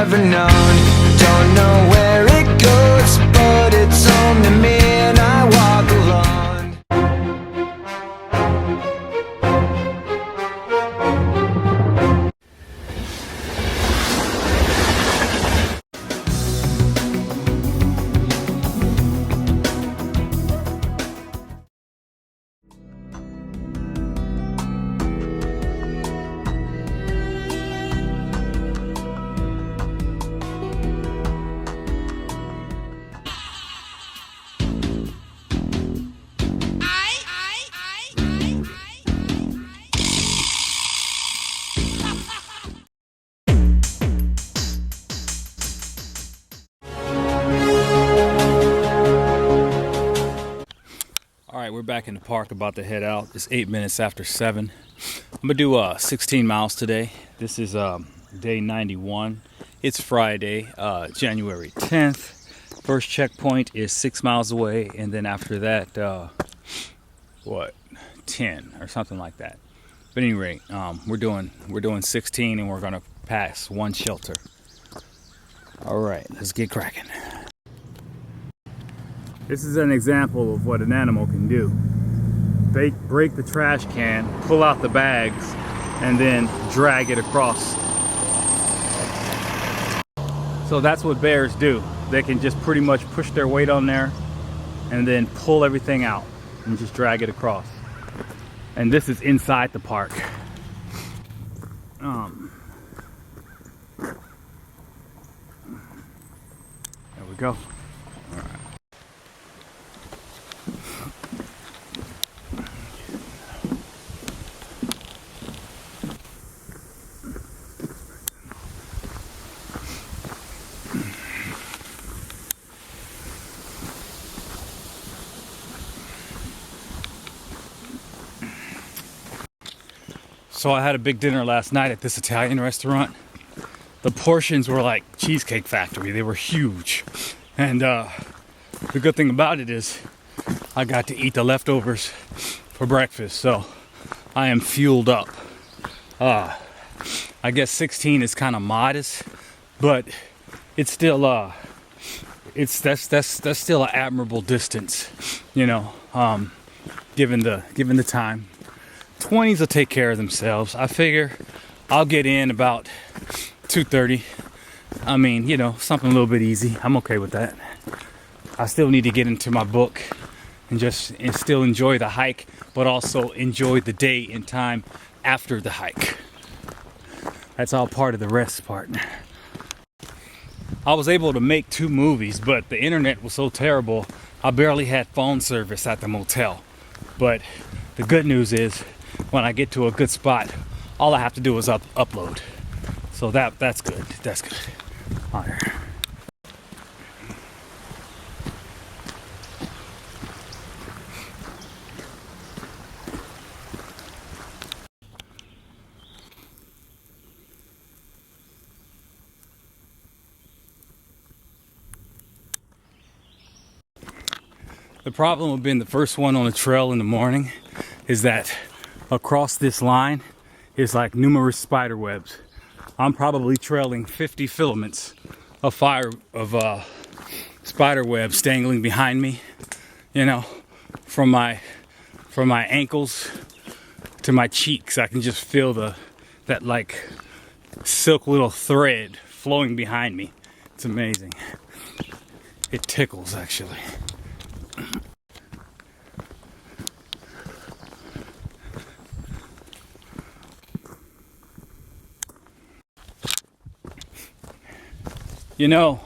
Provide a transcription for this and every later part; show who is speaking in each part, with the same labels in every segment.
Speaker 1: never known. Don't know where it goes, but it's home to me and I walk alone.
Speaker 2: Alright, we're back in the park, about to head out. It's 8 minutes after 7. I'm gonna do 16 miles today. This is day 91. It's Friday, January 10th. First checkpoint is 6 miles away, and then after that, 10 or something like that. But at any rate, we're doing 16, and we're gonna pass one shelter. Alright, let's get cracking. This is an example of what an animal can do. They break the trash can, pull out the bags, and then drag it across. So that's what bears do. They can just pretty much push their weight on there and then pull everything out and just drag it across. And this is inside the park. There we go. So I had a big dinner last night at this Italian restaurant. The portions were like Cheesecake Factory. They were huge. And the good thing about it is I got to eat the leftovers for breakfast. So I am fueled up. I guess 16 is kind of modest, but it's still that's still an admirable distance, you know, given the time. 20s will take care of themselves. I figure I'll get in about 2:30. I mean, you know, something a little bit easy. I'm okay with that. I still need to get into my book and still enjoy the hike, but also enjoy the day and time after the hike. That's all part of the rest part. I was able to make 2 movies, but the internet was so terrible, I barely had phone service at the motel. But the good news is, when I get to a good spot, all I have to do is upload. So that's good. That's good. All right. The problem with being the first one on the trail in the morning is that across this line is like numerous spider webs. I'm probably trailing 50 filaments of spider webs dangling behind me, you know, from my ankles to my cheeks. I can just feel that like silk little thread flowing behind me. It's amazing. It tickles, actually. You know,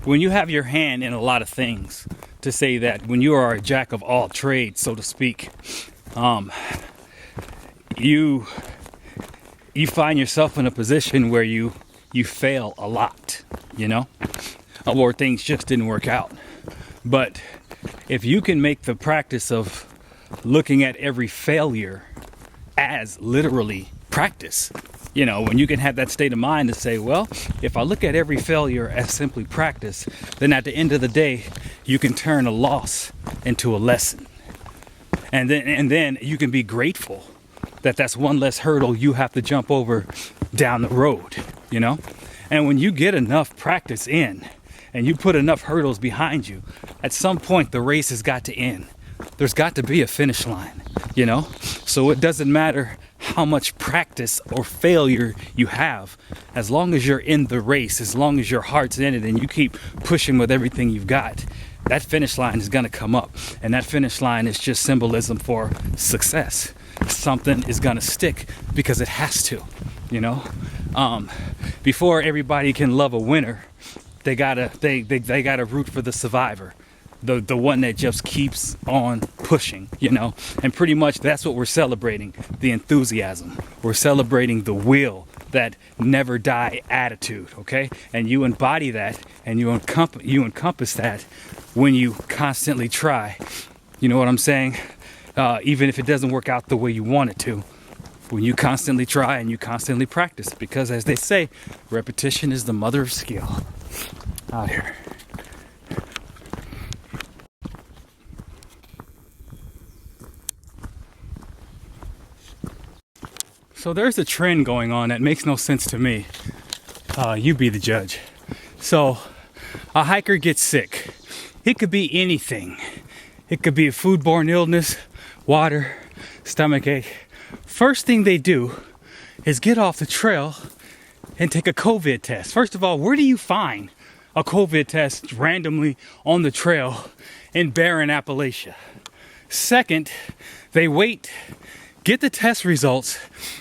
Speaker 2: when you have your hand in a lot of things, to say that when you are a jack of all trades, so to speak, you find yourself in a position where you fail a lot, you know, or things just didn't work out. But if you can make the practice of looking at every failure as literally practice, you know, when you can have that state of mind to say, well, if I look at every failure as simply practice, then at the end of the day, you can turn a loss into a lesson. And then you can be grateful that that's one less hurdle you have to jump over down the road, you know? And when you get enough practice in and you put enough hurdles behind you, at some point the race has got to end. There's got to be a finish line, you know? So it doesn't matter how much practice or failure you have, as long as you're in the race, as long as your heart's in it and you keep pushing with everything you've got, that finish line is going to come up. And that finish line is just symbolism for success. Something is going to stick because it has to, you know? Before everybody can love a winner, they gotta root for the survivor, the one that just keeps on pushing, you know. And pretty much that's what we're celebrating, the enthusiasm. We're celebrating the will, that never die attitude, okay? And you embody that, and you encompass that when you constantly try. You know what I'm saying? Even if it doesn't work out the way you want it to, when you constantly try and you constantly practice, because as they say, repetition is the mother of skill. Out here. So there's a trend going on that makes no sense to me. You be the judge. So a hiker gets sick. It could be anything. It could be a foodborne illness, water, stomachache. First thing they do is get off the trail and take a COVID test. First of all, where do you find a COVID test randomly on the trail in barren Appalachia? Second, they wait, get the test results,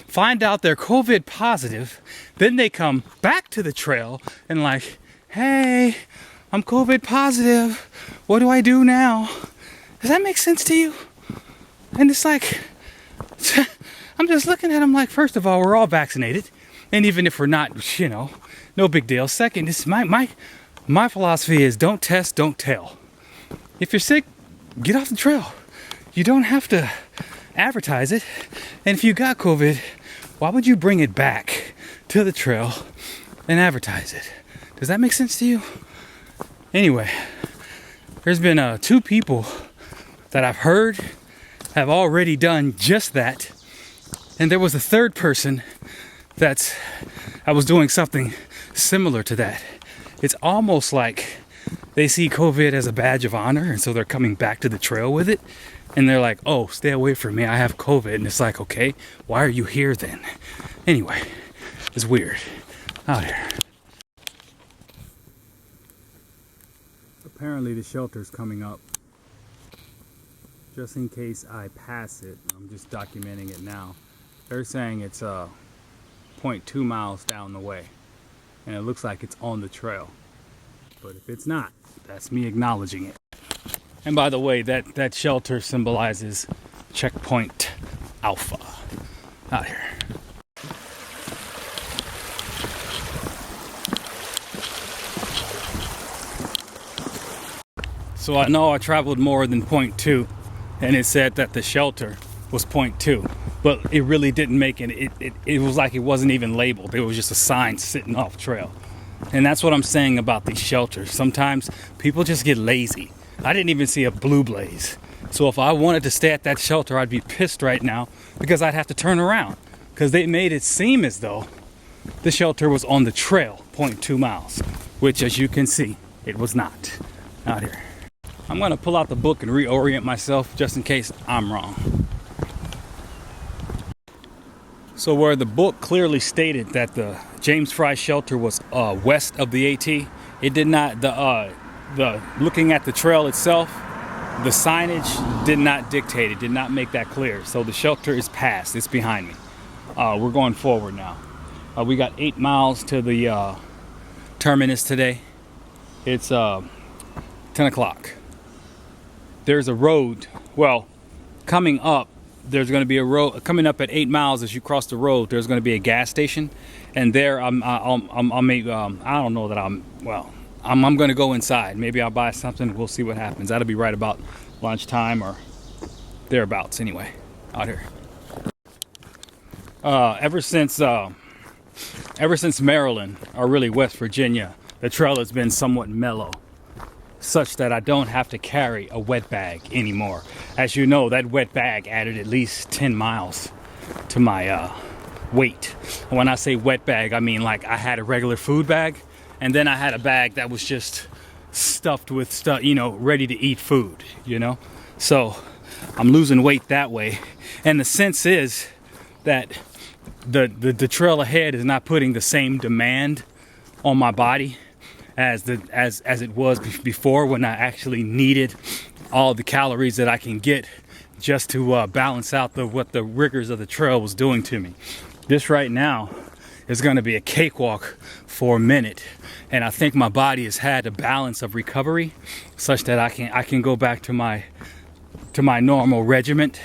Speaker 2: find out they're COVID positive, then they come back to the trail and like, hey, I'm COVID positive. What do I do now? Does that make sense to you? And it's like, I'm just looking at them like, first of all, we're all vaccinated. And even if we're not, you know, no big deal. Second, it's my philosophy is don't test, don't tell. If you're sick, get off the trail. You don't have to advertise it. And if you got COVID, why would you bring it back to the trail and advertise it? Does that make sense to you? Anyway, there's been 2 people that I've heard have already done just that. And there was a third person I was doing something similar to that. It's almost like they see COVID as a badge of honor, and so they're coming back to the trail with it. And they're like, oh, stay away from me, I have COVID. And it's like, okay, why are you here then? Anyway, it's weird out here. Apparently the shelter's coming up. Just in case I pass it, I'm just documenting it now. They're saying it's 0.2 miles down the way, and it looks like it's on the trail. But if it's not, that's me acknowledging it. And by the way, that shelter symbolizes checkpoint Alpha out here. So I know I traveled more than 0.2, and it said that the shelter was 0.2, but it really didn't make it. It was like it wasn't even labeled. It was just a sign sitting off trail. And that's what I'm saying about these shelters. Sometimes people just get lazy. I didn't even see a blue blaze. So if I wanted to stay at that shelter, I'd be pissed right now because I'd have to turn around, because they made it seem as though the shelter was on the trail 0.2 miles, which, as you can see, it was not out here. I'm going to pull out the book and reorient myself just in case I'm wrong. So where the book clearly stated that the James Fry shelter was west of the AT, it did not, the looking at the trail itself, the signage did not dictate, it did not make that clear. So the shelter is past, it's behind me. We're going forward now. We got 8 miles to the terminus today. It's 10 o'clock. There's a road, well, coming up, there's going to be a road coming up at 8 miles. As you cross the road, there's going to be a gas station, and there I don't know that I'm going to go inside. Maybe I'll buy something. We'll see what happens. That'll be right about lunchtime or thereabouts. Anyway, out here. Ever since Maryland, or really West Virginia, the trail has been somewhat mellow, such that I don't have to carry a wet bag anymore. As you know, that wet bag added at least 10 miles to my weight. And when I say wet bag, I mean like I had a regular food bag, and then I had a bag that was just stuffed with stuff, you know, ready to eat food, you know. So I'm losing weight that way, and the sense is that the trail ahead is not putting the same demand on my body as it was before, when I actually needed all the calories that I can get just to balance out what the rigors of the trail was doing to me. This right now is going to be a cakewalk for a minute, and I think my body has had a balance of recovery such that I can go back to my normal regiment,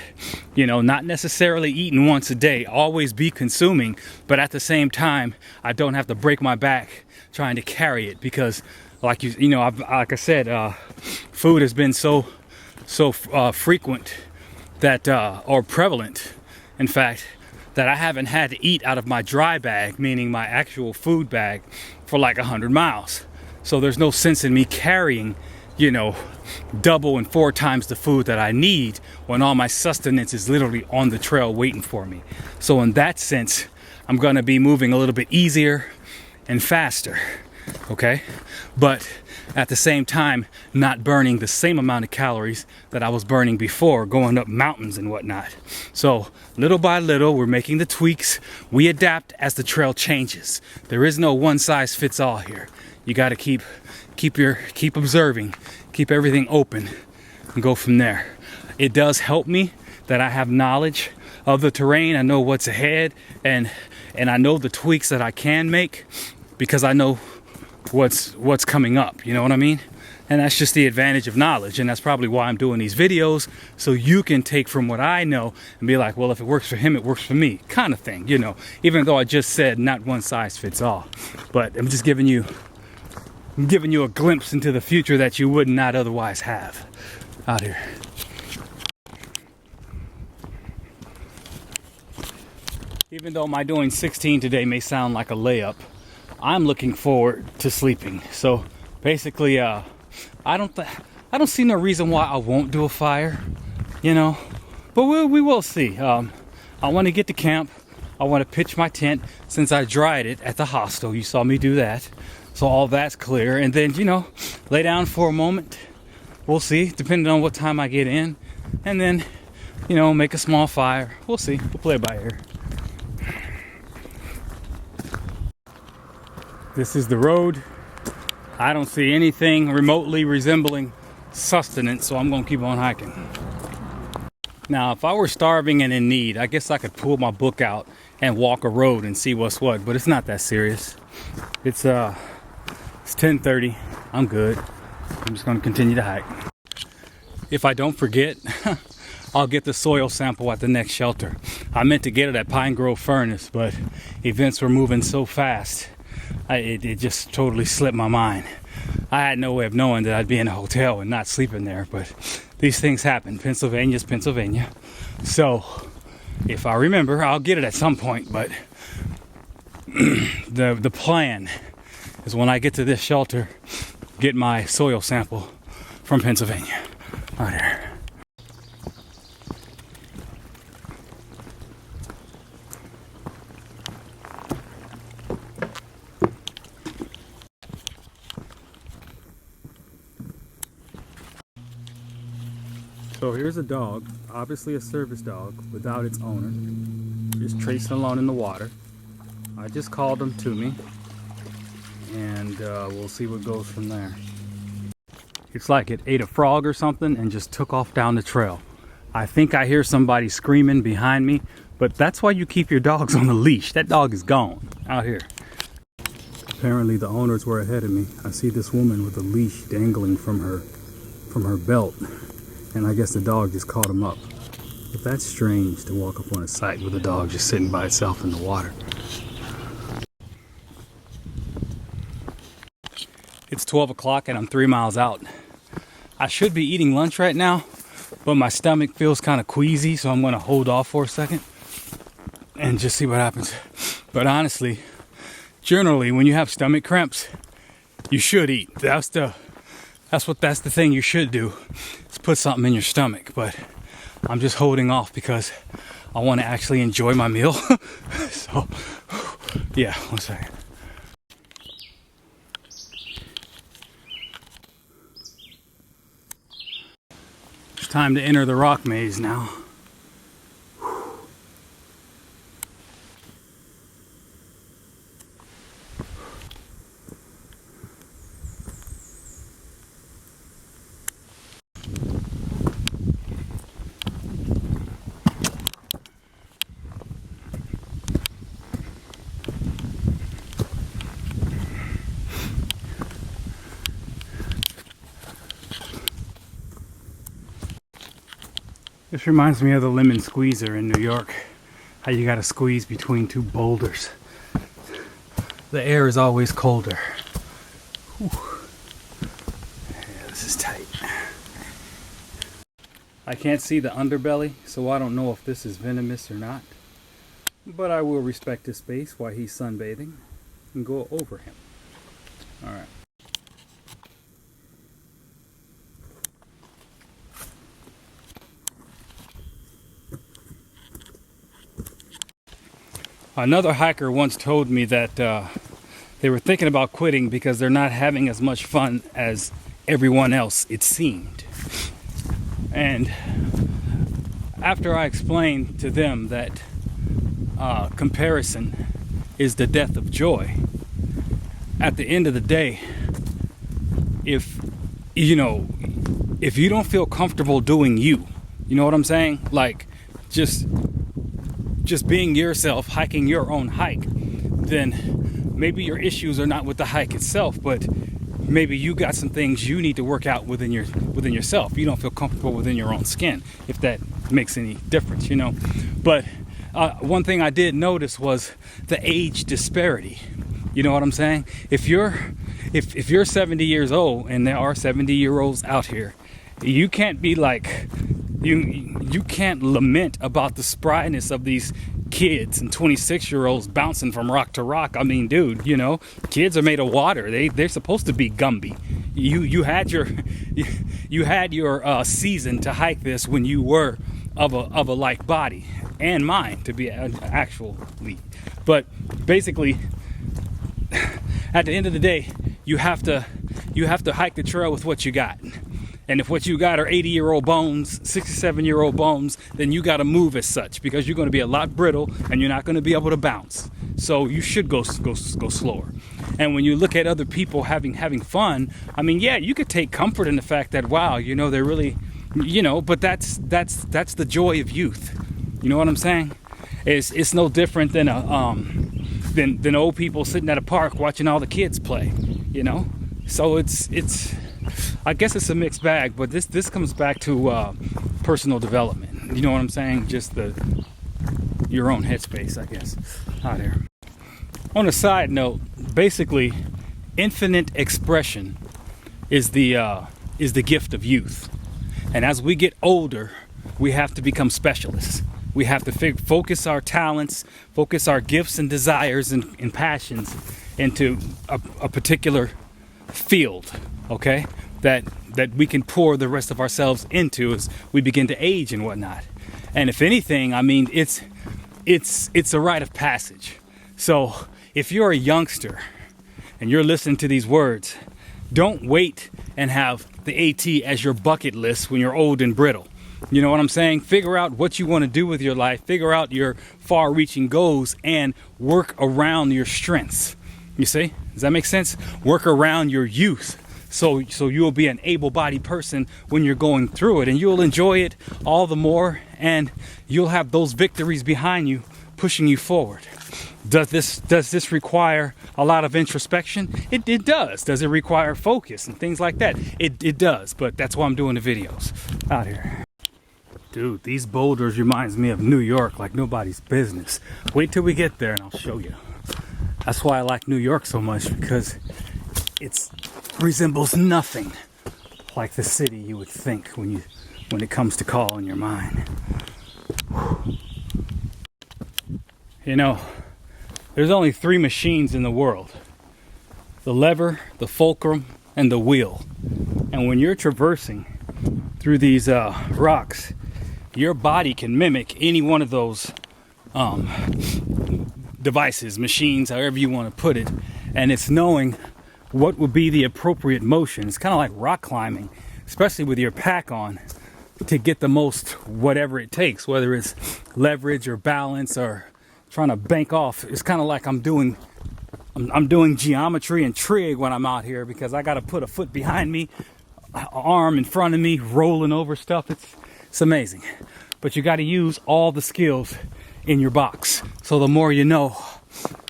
Speaker 2: you know, not necessarily eating once a day, always be consuming, but at the same time I don't have to break my back trying to carry it, because like you know, like I said, food has been so frequent that or prevalent, in fact, that I haven't had to eat out of my dry bag, meaning my actual food bag, for like 100 miles. So there's no sense in me carrying, you know, double and 4 times the food that I need when all my sustenance is literally on the trail waiting for me. So in that sense, I'm gonna be moving a little bit easier and faster, okay? But at the same time, not burning the same amount of calories that I was burning before, going up mountains and whatnot. So little by little, we're making the tweaks. We adapt as the trail changes. There is no one size fits all here. You got to keep observing, keep everything open, and go from there. It does help me that I have knowledge of the terrain. I know what's ahead, and I know the tweaks that I can make, because I know what's coming up, you know what I mean? And that's just the advantage of knowledge, and that's probably why I'm doing these videos, so you can take from what I know and be like, well, if it works for him, it works for me, kind of thing, you know, even though I just said not one size fits all. But I'm just giving you a glimpse into the future that you would not otherwise have out here. Even though my doing 16 today may sound like a layup, I'm looking forward to sleeping. So basically, I don't see no reason why I won't do a fire, you know, but we will see. I want to get to camp. I want to pitch my tent, since I dried it at the hostel. You saw me do that. So all that's clear. And then, you know, lay down for a moment. We'll see, depending on what time I get in. And then, you know, make a small fire. We'll see. We'll play it by ear. This is the road. I don't see anything remotely resembling sustenance, so I'm going to keep on hiking. Now, if I were starving and in need, I guess I could pull my book out and walk a road and see what's what, but it's not that serious. It's 10:30. I'm good. I'm just going to continue to hike. If I don't forget, I'll get the soil sample at the next shelter. I meant to get it at Pine Grove Furnace, but events were moving so fast, it just totally slipped my mind. I had no way of knowing that I'd be in a hotel and not sleeping there, but these things happen. Pennsylvania's Pennsylvania. So if I remember, I'll get it at some point, but the plan is when I get to this shelter, get my soil sample from Pennsylvania. Right here. So here's a dog, obviously a service dog, without its owner, just tracing along in the water. I just called him to me, and we'll see what goes from there. It's like it ate a frog or something and just took off down the trail. I think I hear somebody screaming behind me, but that's why you keep your dogs on the leash. That dog is gone out here. Apparently the owners were ahead of me. I see this woman with a leash dangling from her belt, and I guess the dog just caught him up. But that's strange to walk up on a site with a dog just sitting by itself in the water. It's 12 o'clock and I'm 3 miles out. I should be eating lunch right now, but my stomach feels kind of queasy, so I'm going to hold off for a second and just see what happens. But honestly, generally, when you have stomach cramps, you should eat. That's the thing you should do, is put something in your stomach. But I'm just holding off because I want to actually enjoy my meal. So, yeah, one second. It's time to enter the rock maze now. This reminds me of the lemon squeezer in New York. How you gotta squeeze between two boulders. The air is always colder. Whew. Yeah, this is tight. I can't see the underbelly, so I don't know if this is venomous or not. But I will respect his space while he's sunbathing and go over him. Alright. Another hiker once told me that they were thinking about quitting because they're not having as much fun as everyone else, it seemed. And after I explained to them that comparison is the death of joy, at the end of the day, if you don't feel comfortable doing you know what I'm saying? Like just being yourself, hiking your own hike, then maybe your issues are not with the hike itself, but maybe you got some things you need to work out within yourself. You don't feel comfortable within your own skin, if that makes any difference, But one thing I did notice was the age disparity. You know what I'm saying? If you're 70 years old, and there are 70-year-olds out here, you can't be like you can't lament about the spryness of these kids and 26-year-olds bouncing from rock to rock. I mean, dude, kids are made of water. They're supposed to be Gumby. You had your season to hike this when you were of a like body, and mine to be actually. But basically, at the end of the day, you have to hike the trail with what you got. And if what you got are 80-year-old bones, 67-year-old bones, then you got to move as such, because you're going to be a lot brittle and you're not going to be able to bounce. So you should go slower. And when you look at other people having fun, I mean, yeah, you could take comfort in the fact that, wow, they're really, but that's the joy of youth. You know what I'm saying? It's no different than than old people sitting at a park watching all the kids play. So it's I guess it's a mixed bag, but this comes back to personal development. You know what I'm saying? Just your own headspace, I guess, out here. On a side note, basically, infinite expression is the gift of youth. And as we get older, we have to become specialists. We have to focus our talents, focus our gifts and desires and passions into a particular field, okay? That we can pour the rest of ourselves into as we begin to age and whatnot. And if anything, I mean, it's a rite of passage. So if you're a youngster and you're listening to these words, don't wait and have the AT as your bucket list when you're old and brittle. You know what I'm saying? Figure out what you want to do with your life, figure out your far-reaching goals, and work around your strengths. You see? Does that make sense? Work around your youth. So you'll be an able-bodied person when you're going through it, and you'll enjoy it all the more, and you'll have those victories behind you pushing you forward. Does this require a lot of introspection? It does. Does it require focus and things like that? It does, but that's why I'm doing the videos out here. Dude, these boulders reminds me of New York like nobody's business. Wait till we get there and I'll show you. That's why I like New York so much, because it resembles nothing like the city you would think when it comes to calling your mind. There's only 3 machines in the world: the lever, the fulcrum, and the wheel. And when you're traversing through these rocks, your body can mimic any one of those devices, machines, however you want to put it, and it's knowing what would be the appropriate motion. It's kind of like rock climbing, especially with your pack on, to get the most whatever it takes, whether it's leverage or balance or trying to bank off. It's kind of like I'm doing geometry and trig when I'm out here, because I got to put a foot behind me, an arm in front of me, rolling over stuff. It's amazing. But you got to use all the skills in your box. So the more you know,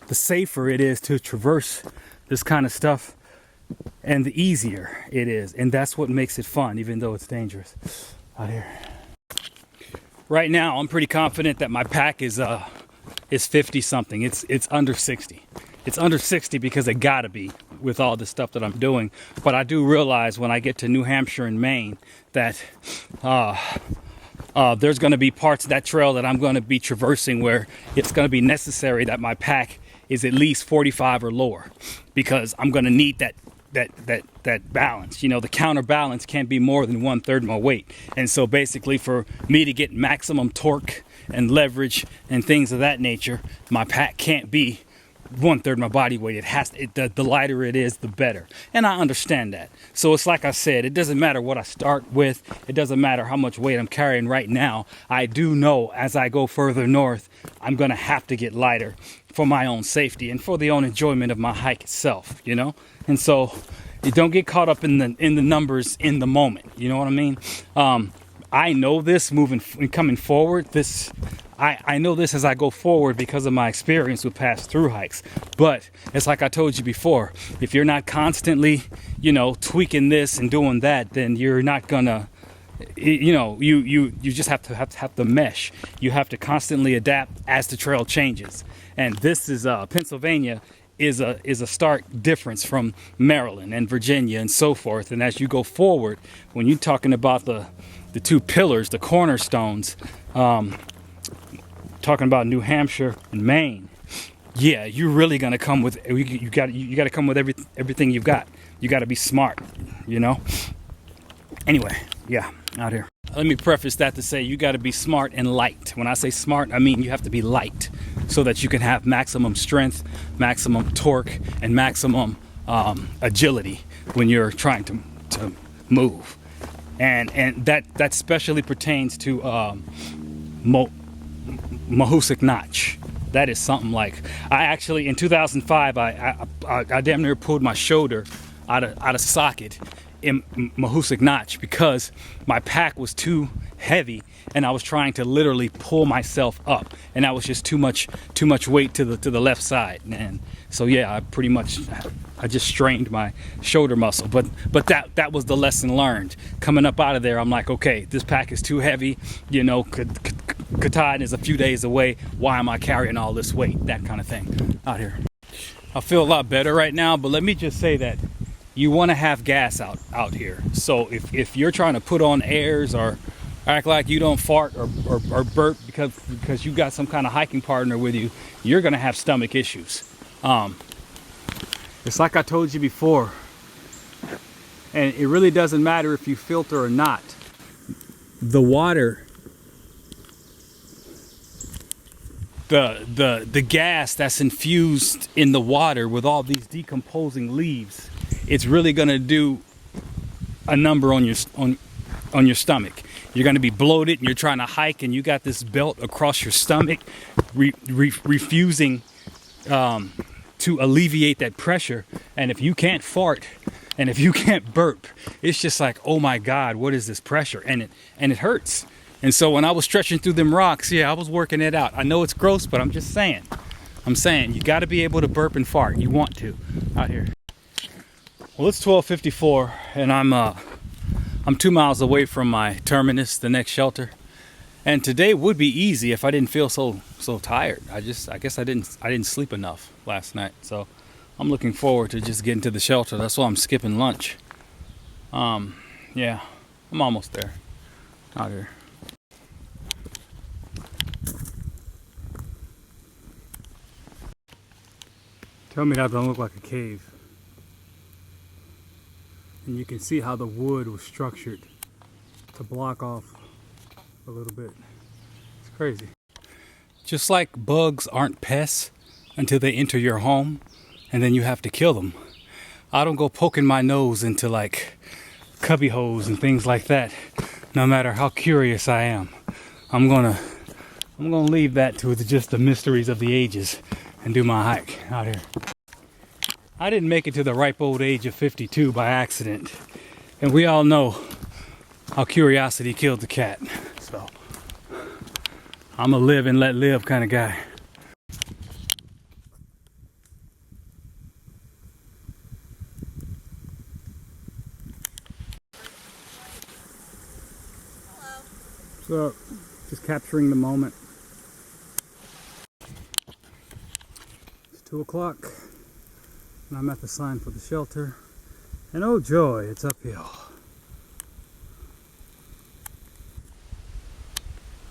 Speaker 2: the safer it is to traverse this kind of stuff, and the easier it is. And that's what makes it fun, even though it's dangerous out here. Right now, I'm pretty confident that my pack is 50 something. It's under 60. It's under 60 because it gotta be, with all the stuff that I'm doing. But I do realize when I get to New Hampshire and Maine that there's going to be parts of that trail that I'm going to be traversing where it's going to be necessary that my pack is at least 45 or lower, because I'm going to need that balance. You know, the counterbalance can't be more than 1/3 my weight. And so basically, for me to get maximum torque and leverage and things of that nature, my pack can't be 1/3 my body weight. It has to, the lighter it is, the better. And I understand that. So it's like I said, it doesn't matter what I start with. It doesn't matter how much weight I'm carrying right now. I do know as I go further north, I'm going to have to get lighter for my own safety and for the own enjoyment of my hike itself, you know? And so you don't get caught up in the numbers in the moment. You know what I mean? I know this coming forward. I know this as I go forward because of my experience with past through hikes. But it's like I told you before, if you're not constantly, you know, tweaking this and doing that, then you're not gonna, you know, you just have to mesh. You have to constantly adapt as the trail changes. And this is Pennsylvania is a stark difference from Maryland and Virginia and so forth. And as you go forward, when you're talking about the two pillars, the cornerstones, talking about New Hampshire and Maine, yeah, you're really gonna come with you got to come with everything you've got. You got to be smart, you know. Anyway, yeah, out here. Let me preface that to say you got to be smart and light. When I say smart, I mean you have to be light so that you can have maximum strength, maximum torque, and maximum agility when you're trying to move. And that specially pertains to Mahoosuc Notch. That is something like, I actually in 2005 I damn near pulled my shoulder out of socket in Mahoosuc Notch because my pack was too heavy and I was trying to literally pull myself up, and that was just too much weight to the left side. And so yeah, I just strained my shoulder muscle. But that was the lesson learned. Coming up out of there, I'm like, okay, this pack is too heavy, you know, Katahdin is a few days away. Why am I carrying all this weight? That kind of thing out here. I feel a lot better right now, but let me just say that you want to have gas out here. So if you're trying to put on airs or act like you don't fart or burp because you got some kind of hiking partner with you, you're gonna have stomach issues. It's like I told you before, and it really doesn't matter if you filter or not. The water, the gas that's infused in the water with all these decomposing leaves, it's really gonna do a number on your stomach. You're gonna be bloated, and you're trying to hike, and you got this belt across your stomach, refusing to alleviate that pressure. And if you can't fart, and if you can't burp, it's just like, oh my God, what is this pressure? And it hurts. And so when I was stretching through them rocks, yeah, I was working it out. I know it's gross, but I'm saying you got to be able to burp and fart. You want to out here. Well, it's 12:54, and I'm 2 miles away from my terminus, the next shelter. And today would be easy if I didn't feel so tired. I guess I didn't sleep enough last night. So I'm looking forward to just getting to the shelter. That's why I'm skipping lunch. Yeah, I'm almost there out here. Tell me that don't look like a cave. And you can see how the wood was structured to block off a little bit. It's crazy. Just like bugs aren't pests until they enter your home and then you have to kill them. I don't go poking my nose into like cubby holes and things like that, no matter how curious I am. I'm gonna leave that to just the mysteries of the ages and do my hike out here. I didn't make it to the ripe old age of 52 by accident. And we all know how curiosity killed the cat. So I'm a live and let live kind of guy. What's up? Just capturing the moment. It's 2 o'clock and I'm at the sign for the shelter. And oh joy, it's uphill.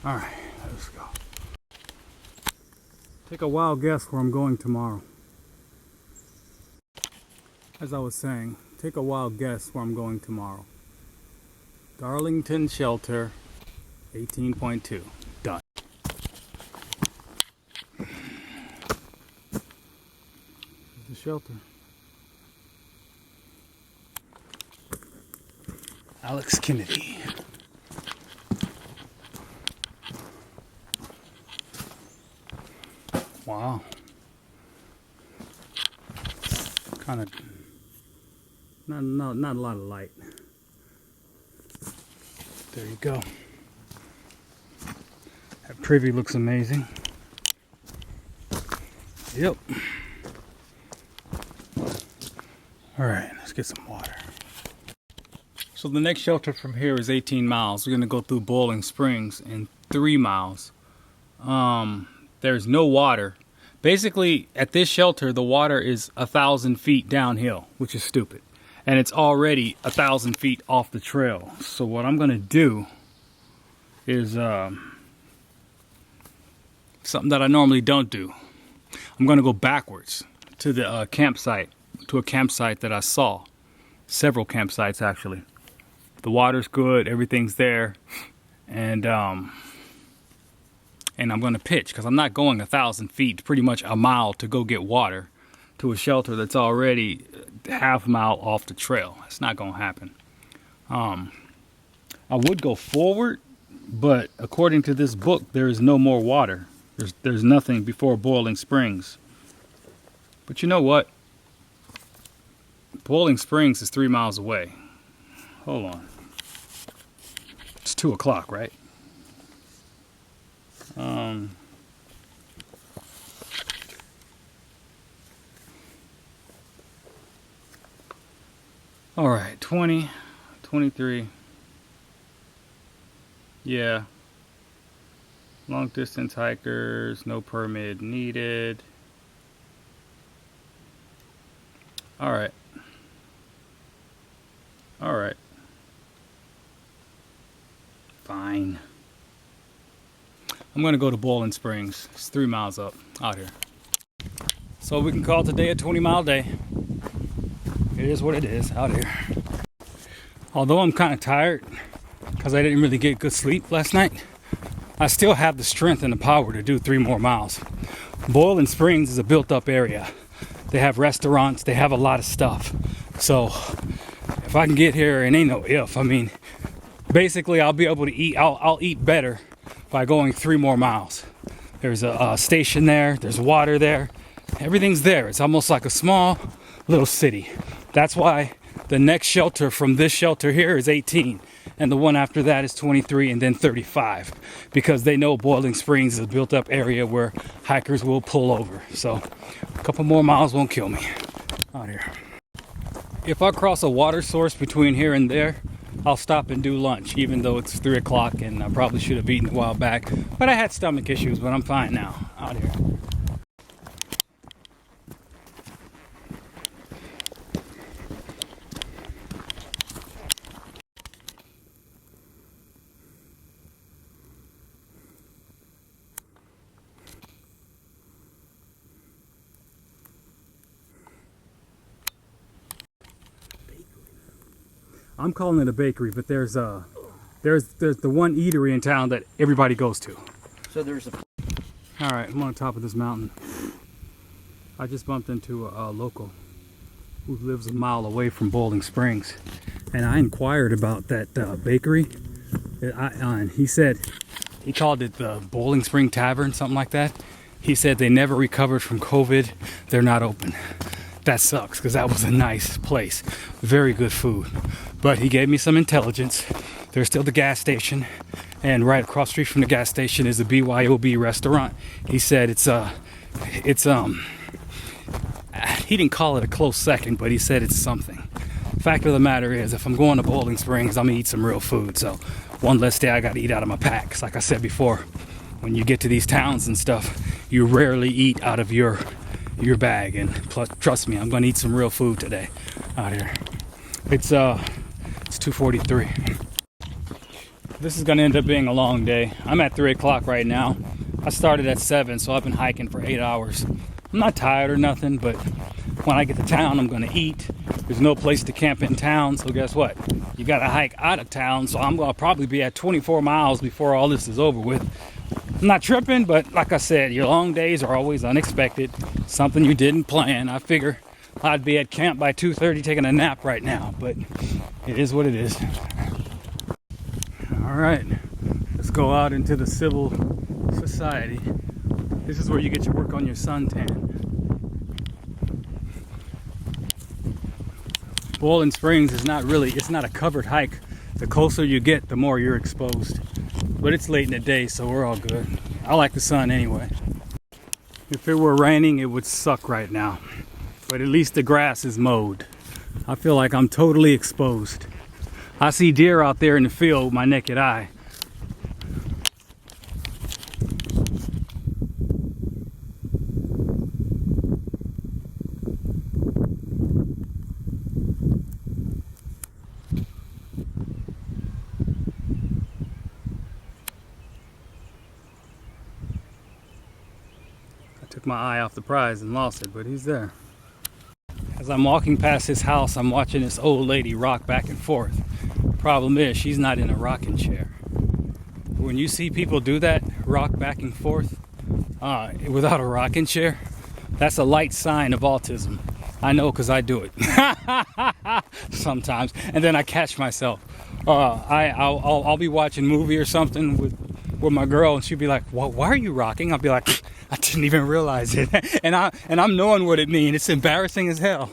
Speaker 2: Alright, let's go. Take a wild guess where I'm going tomorrow. As I was saying, take a wild guess where I'm going tomorrow. Darlington Shelter, 18.2. Done. There's the shelter. Alex Kennedy. Wow. Kind of not a lot of light. There you go. That privy looks amazing. Yep. All right, let's get some water. So the next shelter from here is 18 miles. We're gonna go through Boiling Springs in 3 miles. There's no water. Basically, at this shelter, the water is 1,000 feet downhill, which is stupid. And it's already 1,000 feet off the trail. So what I'm gonna do is something that I normally don't do. I'm gonna go backwards to the campsite, to a campsite that I saw. Several campsites, actually. The water's good, everything's there, and I'm going to pitch because I'm not going 1,000 feet, pretty much a mile to go get water to a shelter that's already half a mile off the trail. It's not going to happen. I would go forward, but according to this book, there is no more water. There's nothing before Boiling Springs. But you know what? Boiling Springs is 3 miles away. Hold on. It's 2 o'clock, right? All right, 20, 23. Yeah. Long distance hikers, no permit needed. All right. All right. Fine. I'm going to go to Boiling Springs. It's 3 miles up out here. So we can call today a 20-mile day. It is what it is out here. Although I'm kind of tired because I didn't really get good sleep last night, I still have the strength and the power to do 3 more miles. Boiling Springs is a built-up area. They have restaurants. They have a lot of stuff. So if I can get here, and ain't no if. I mean, basically, I'll be able to eat. I'll eat better by going 3 more miles. There's a station there. There's water there. Everything's there. It's almost like a small little city. That's why the next shelter from this shelter here is 18. And the one after that is 23 and then 35. Because they know Boiling Springs is a built up area where hikers will pull over. So a couple more miles won't kill me out here. If I cross a water source between here and there, I'll stop and do lunch, even though it's 3 o'clock and I probably should have eaten a while back. But I had stomach issues, but I'm fine now out here. I'm calling it a bakery, but there's There's the one eatery in town that everybody goes to.
Speaker 3: So there's a.
Speaker 2: All right, I'm on top of this mountain. I just bumped into a local who lives a mile away from Bowling Springs, and I inquired about that bakery. And he said, he called it the Bowling Spring Tavern, something like that. He said they never recovered from COVID. They're not open. That sucks, because that was a nice place. Very good food. But he gave me some intelligence. There's still the gas station, and right across the street from the gas station is a BYOB restaurant. He said he didn't call it a close second, but he said it's something. Fact of the matter is, if I'm going to Bowling Springs, I'm gonna eat some real food. So one less day I gotta eat out of my pack. 'Cause like I said before, when you get to these towns and stuff, you rarely eat out of your bag. And plus, trust me, I'm gonna eat some real food today out here. It's 2:43. This is gonna end up being a long day. I'm at 3 o'clock right now. I started at 7, so I've been hiking for 8 hours. I'm not tired or nothing, but when I get to town, I'm gonna eat. There's no place to camp in town, so guess what? You gotta hike out of town, so I'm gonna probably be at 24 miles before all this is over with. I'm not tripping, but like I said, your long days are always unexpected. Something you didn't plan. I figure I'd be at camp by 2:30 taking a nap right now, but it is what it is. All right, let's go out into the civil society. This is where you get to work on your suntan. Bowling Springs is it's not a covered hike. The closer you get, the more you're exposed. But it's late in the day, so we're all good. I like the sun anyway. If it were raining, it would suck right now. But at least the grass is mowed. I feel like I'm totally exposed. I see deer out there in the field with my naked eye. Took my eye off the prize and lost it, but he's there. As I'm walking past his house, I'm watching this old lady rock back and forth. Problem is, she's not in a rocking chair. When you see people do that, rock back and forth without a rocking chair, that's a light sign of autism. I know, because I do it sometimes, and then I catch myself. I'll be watching a movie or something with my girl, and she'll be like, why are you rocking? I'll be like, I didn't even realize it. and I'm knowing what it means. It's embarrassing as hell.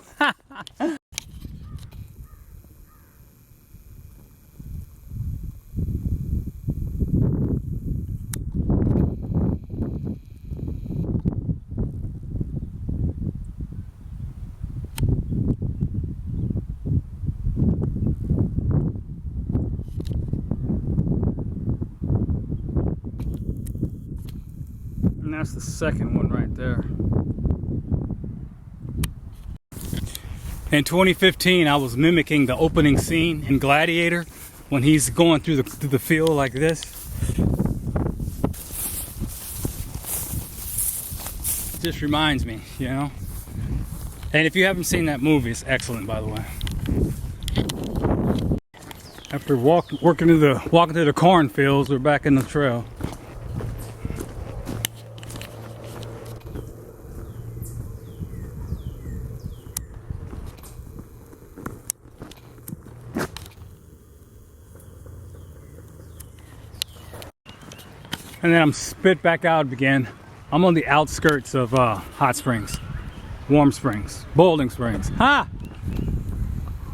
Speaker 2: And that's the second one right there. In 2015, I was mimicking the opening scene in Gladiator when he's going through the field like this. It just reminds me, you know. And if you haven't seen that movie, it's excellent, by the way. After walking through the cornfields, we're back in the trail. And then I'm spit back out again. I'm on the outskirts of Hot Springs, Warm Springs, Bowling Springs. Ha!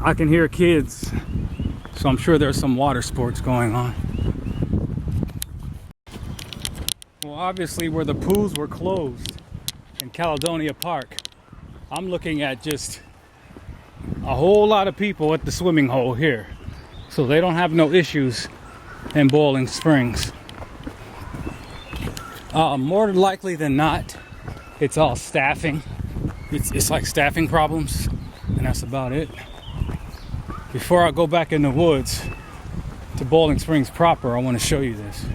Speaker 2: I can hear kids, so I'm sure there's some water sports going on. Well, obviously where the pools were closed in Caledonia Park, I'm looking at just a whole lot of people at the swimming hole here. So they don't have no issues in Bowling Springs. More likely than not, it's all staffing. It's like staffing problems, and that's about it. Before I go back in the woods to Bowling Springs proper, I want to show you this.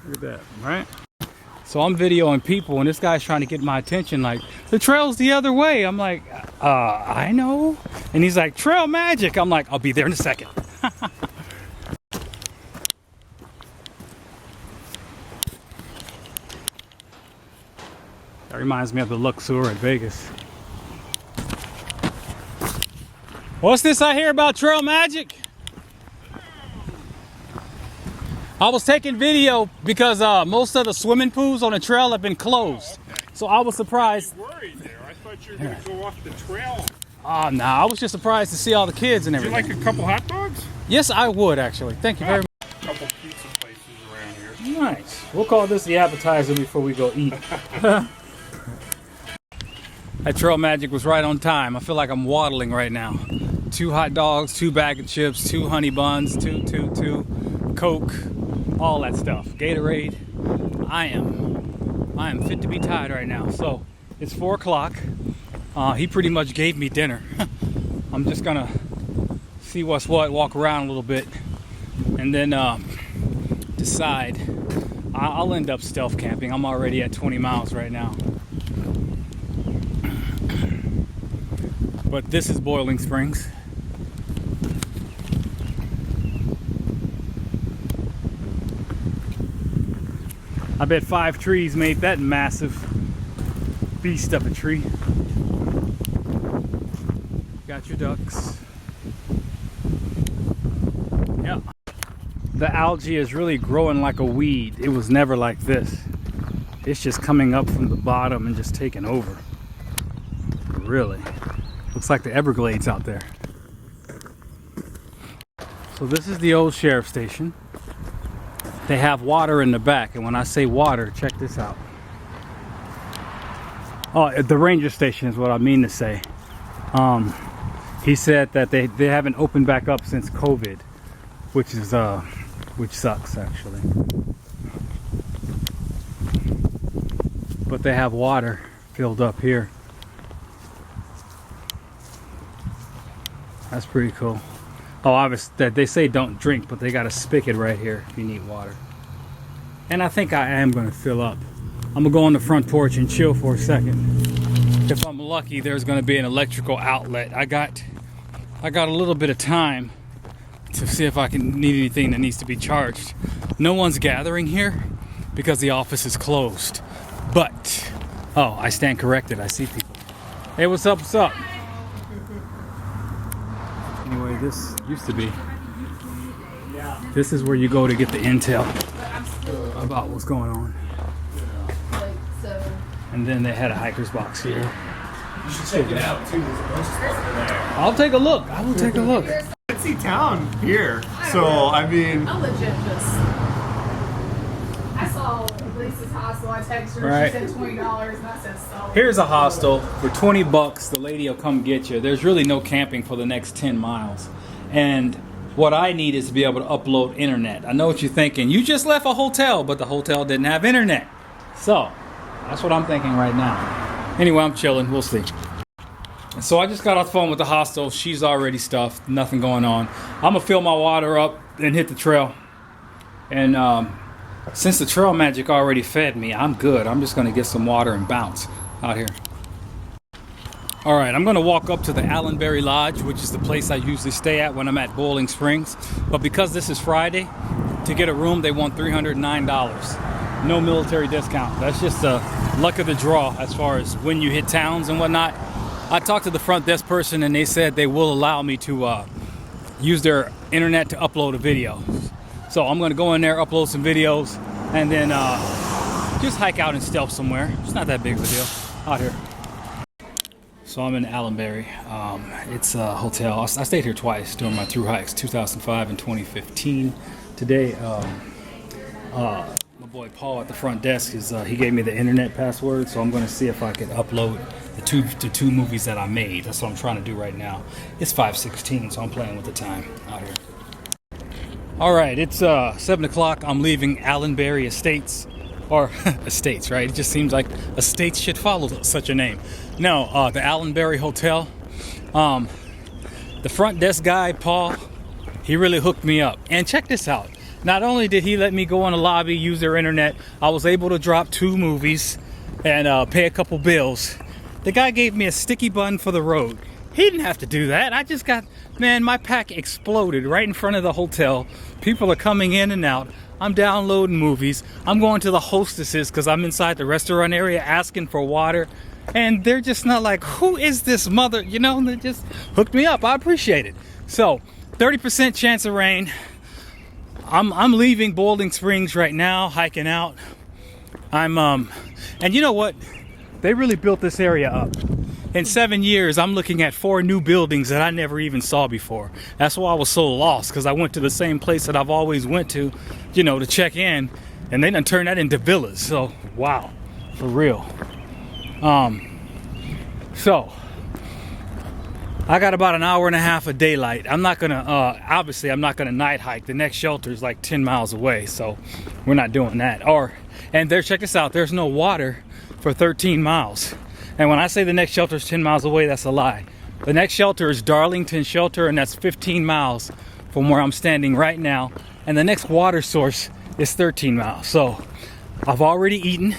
Speaker 2: Look at that, right? So I'm videoing people, and this guy's trying to get my attention, like, the trail's the other way. I'm like, I know. And he's like, trail magic. I'm like, I'll be there in a second. That reminds me of the Luxor at Vegas. What's this I hear about trail magic? I was taking video because most of the swimming pools on the trail have been closed. So I was surprised.
Speaker 3: I was worried there. I thought you were going to go off the trail.
Speaker 2: Oh, no, I was just surprised to see all the kids and
Speaker 3: Would you
Speaker 2: everything.
Speaker 3: like a couple hot dogs?
Speaker 2: Yes, I would actually. Thank you very much.
Speaker 3: A couple pizza places around here.
Speaker 2: Nice. We'll call this the appetizer before we go eat. That trail magic was right on time. I feel like I'm waddling right now. 2 hot dogs, 2 bag of chips, 2 honey buns, 2 Coke, all that stuff. Gatorade. I am fit to be tied right now. So it's 4 o'clock. He pretty much gave me dinner. I'm just gonna see what's what, walk around a little bit, and then decide. I'll end up stealth camping. I'm already at 20 miles right now. But this is Boiling Springs. I bet 5 trees made that massive beast of a tree. Got your ducks. Yeah. The algae is really growing like a weed. It was never like this. It's just coming up from the bottom and just taking over. Really. Looks like the Everglades out there. So this is the old sheriff station. They have water in the back, and when I say water, check this out. Oh, the ranger station is what I mean to say. He said that they haven't opened back up since COVID, which sucks actually. But they have water filled up here. That's pretty cool. Oh, obviously they say don't drink, but they got a spigot right here if you need water. And I think I am gonna fill up. I'm gonna go on the front porch and chill for a second. If I'm lucky, there's gonna be an electrical outlet. I got a little bit of time to see if I can need anything that needs to be charged. No one's gathering here because the office is closed. But, oh, I stand corrected. I see people. Hey, what's up? What's up? Anyway, this used to be. This is where you go to get the intel about what's going on. And then they had a hiker's box here.
Speaker 4: You should check it out too. There's a bunch of stuff in there.
Speaker 2: I'll take a look. I will take a look.
Speaker 4: Fancy town here. So I mean,
Speaker 5: I'm legit just. I saw Lisa's hostel. I texted her.
Speaker 2: Right.
Speaker 5: She said $20, and I said so.
Speaker 2: Here's a hostel for 20 bucks. The lady will come get you. There's really no camping for the next 10 miles. And what I need is to be able to upload internet. I know what you're thinking. You just left a hotel, but the hotel didn't have internet. So that's what I'm thinking right now. Anyway, I'm chilling. We'll see. So I just got off the phone with the hostel. She's already stuffed. Nothing going on. I'm going to fill my water up and hit the trail. And since the trail magic already fed me, I'm good. I'm just going to get some water and bounce out here. All right, I'm going to walk up to the Allenberry Lodge, which is the place I usually stay at when I'm at Boiling Springs. But because this is Friday, to get a room, they want $309. No military discount. That's just the luck of the draw as far as when you hit towns and whatnot. I talked to the front desk person, and they said they will allow me to use their internet to upload a video. So I'm going to go in there, upload some videos, and then just hike out and stealth somewhere. It's not that big of a deal out here. So I'm in Allenberry. It's a hotel. I stayed here twice during my Thur-Hikes, 2005 and 2015. Today, my boy Paul at the front desk he gave me the internet password, so I'm going to see if I can upload the two movies that I made. That's what I'm trying to do right now. It's 5:16, so I'm playing with the time out here. All right, it's 7 o'clock. I'm leaving Allenberry Estates, or Estates, right? It just seems like Estates should follow such a name. No, the Allenberry Hotel. The front desk guy, Paul, he really hooked me up. And check this out. Not only did he let me go in the lobby, use their internet, I was able to drop 2 movies and pay a couple bills. The guy gave me a sticky bun for the road. He didn't have to do that. I just got, man, my pack exploded right in front of the hotel. People are coming in and out. I'm downloading movies. I'm going to the hostesses because I'm inside the restaurant area asking for water. And they're just not like, who is this mother? You know, they just hooked me up. I appreciate it. So, 30% chance of rain. I'm leaving Boiling Springs right now, hiking out. And you know what? They really built this area up. In 7 years, I'm looking at 4 new buildings that I never even saw before. That's why I was so lost, because I went to the same place that I've always went to, you know, to check in, and they done turned that into villas. So, wow, for real. So I got about an hour and a half of daylight. I'm not gonna, obviously, I'm not gonna night hike. The next shelter is like 10 miles away, so we're not doing that. And there, check this out. There's no water for 13 miles. And when I say the next shelter is 10 miles away, that's a lie. The next shelter is Darlington Shelter, and that's 15 miles from where I'm standing right now. And the next water source is 13 miles. So I've already eaten,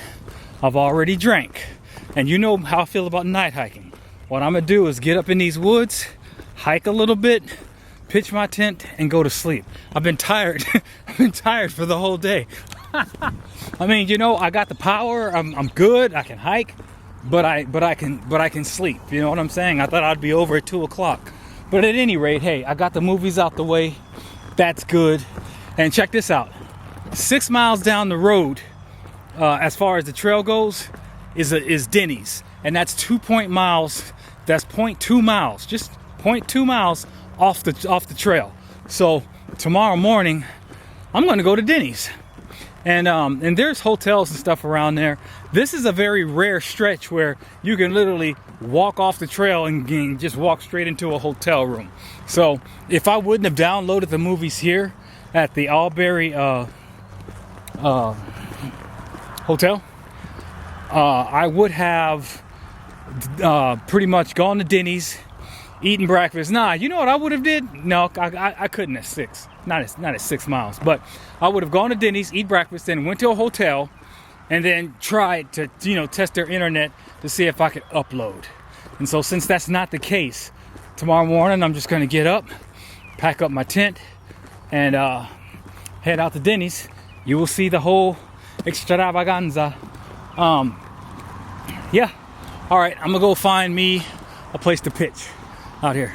Speaker 2: I've already drank. And you know how I feel about night hiking. What I'm gonna do is get up in these woods, hike a little bit, pitch my tent, and go to sleep. I've been tired. I've been tired for the whole day. I mean, you know, I got the power. I'm good. I can hike. But I can sleep. You know what I'm saying? I thought I'd be over at 2 o'clock. But at any rate, hey, I got the movies out the way. That's good. And check this out. 6 miles down the road, as far as the trail goes, is Denny's. And that's 2 miles. That's 0.2 miles. Just 0.2 miles off the trail. So tomorrow morning, I'm gonna go to Denny's. And there's hotels and stuff around there. This is a very rare stretch where you can literally walk off the trail and just walk straight into a hotel room. So if I wouldn't have downloaded the movies here at the Albury hotel, I would have pretty much gone to Denny's, eaten breakfast. Nah, you know what I would have did? No, I couldn't at 6. Not at 6 miles, but I would have gone to Denny's, eat breakfast, then went to a hotel, and then tried to, you know, test their internet to see if I could upload. And so since that's not the case, tomorrow morning I'm just gonna get up, pack up my tent, and head out to Denny's. You will see the whole extravaganza. Yeah. All right, I'm gonna go find me a place to pitch out here.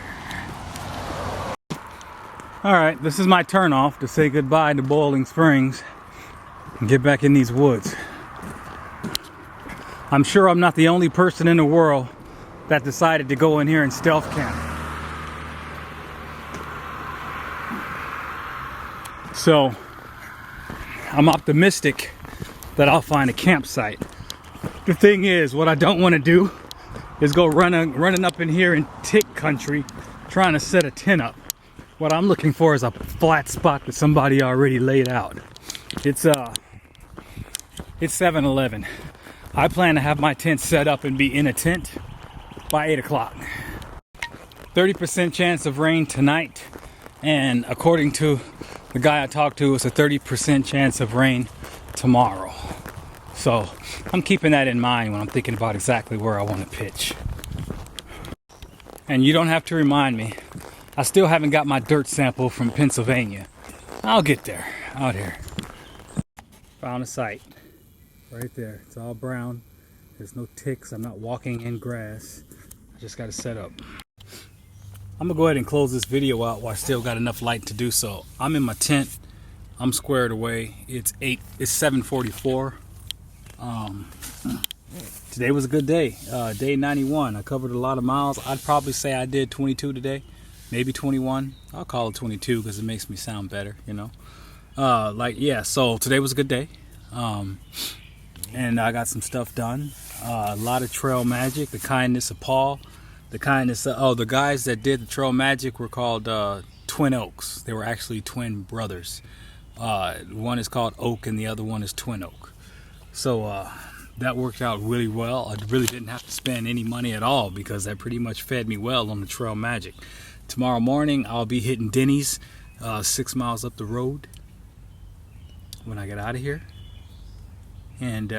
Speaker 2: All right, this is my turn off to say goodbye to Boiling Springs and get back in these woods. I'm sure I'm not the only person in the world that decided to go in here and stealth camp. So I'm optimistic that I'll find a campsite. The thing is, what I don't want to do is go running up in here in tick country trying to set a tent up. What I'm looking for is a flat spot that somebody already laid out. It's 7-Eleven. I plan to have my tent set up and be in a tent by 8 o'clock. 30% chance of rain tonight, and according to the guy I talked to, it's a 30% chance of rain tomorrow. So I'm keeping that in mind when I'm thinking about exactly where I want to pitch. And you don't have to remind me. I still haven't got my dirt sample from Pennsylvania. I'll get there, out here. Found a site, right there. It's all brown. There's no ticks. I'm not walking in grass. I just got to set up. I'm gonna go ahead and close this video out while I still got enough light to do so. I'm in my tent. I'm squared away. It's 7:44. Today was a good day. Day 91. I covered a lot of miles. I'd probably say I did 22 today. Maybe 21. I'll call it 22 because it makes me sound better, you know. So today was a good day. And I got some stuff done. A lot of trail magic. The kindness of Paul. The kindness of, the guys that did the trail magic were called Twin Oaks. They were actually twin brothers. One is called Oak and the other one is Twin Oak. So that worked out really well. I really didn't have to spend any money at all because that pretty much fed me well on the trail magic. Tomorrow morning I'll be hitting Denny's 6 miles up the road, when I get out of here. And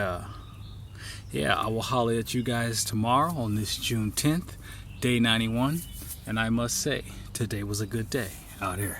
Speaker 2: yeah, I will holler at you guys tomorrow on this June 10th, day 91. And I must say, today was a good day out here.